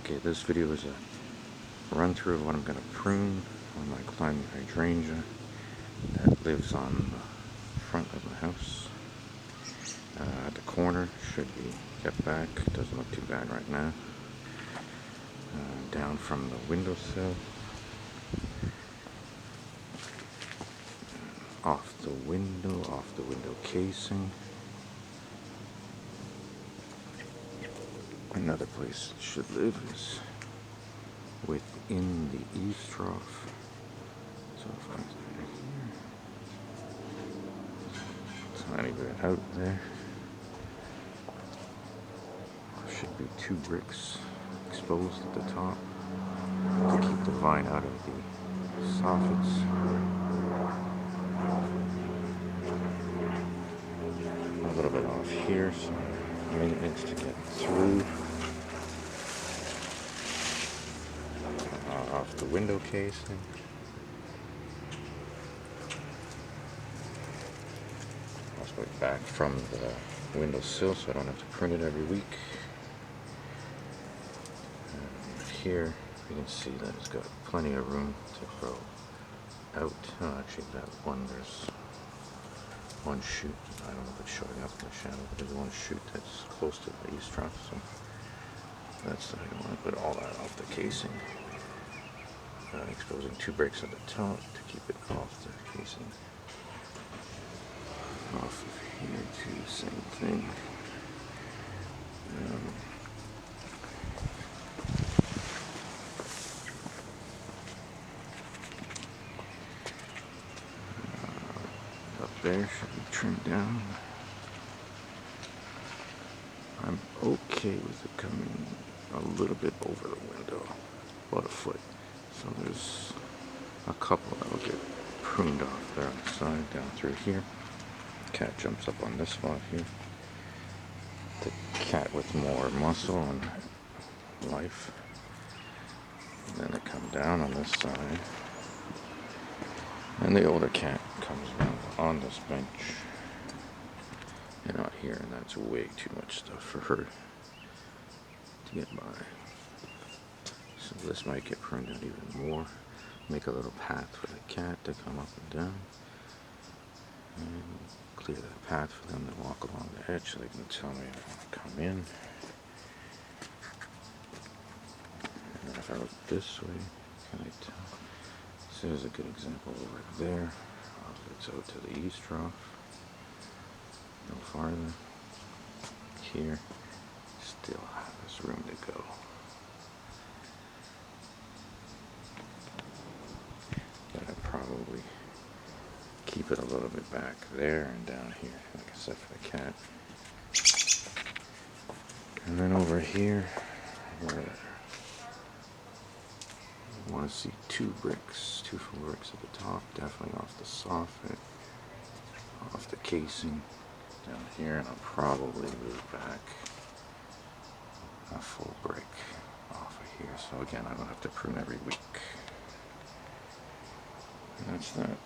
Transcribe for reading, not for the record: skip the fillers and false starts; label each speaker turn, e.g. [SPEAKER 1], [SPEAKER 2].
[SPEAKER 1] Okay, this video is a run through of what I'm going to prune on my climbing hydrangea that lives on the front of the house. The corner should be kept back, doesn't look too bad right now. Down from the windowsill, off the window casing. Another place it should live is within the eaves trough. So if I here, tiny bit out there. There should be 2 bricks exposed at the top to keep the vine out of the soffits. A little bit off here, so maintenance to get through. Off the window casing. I'll put it back from the windowsill so I don't have to prune it every week. And here you can see that it's got plenty of room to grow out. Oh, actually that one, there's one shoot. I don't know if it's showing up in the shadow, but there's one shoot that's close to the eaves trough, so that's, I don't want to put all that off the casing. Exposing 2 breaks at the top to keep it off the casing. Off of here too, same thing. Up there should be trimmed down. I'm okay with it coming a little bit over the window, about a foot. So there's a couple that will get pruned off there on the side, down through here. Cat jumps up on this spot here. The cat with more muscle and life. And then they come down on this side. And the older cat comes down on this bench. And out here, and that's way too much stuff for her to get by. So this might get pruned out even more. Make a little path for the cat to come up and down. And clear that path for them to walk along the edge so they can tell me if I want to come in. And then if I look this way, can I tell? So there's a good example over there. It's out to the eaves trough. No farther. Here, still have this room to go. But I probably keep it a little bit back there and down here, like I said, for the cat. And then over here, where I want to see 2 full bricks at the top, definitely off the soffit, off the casing, down here, and I'll probably move back a full brick off of here. So again, I don't have to prune every week. And that's that.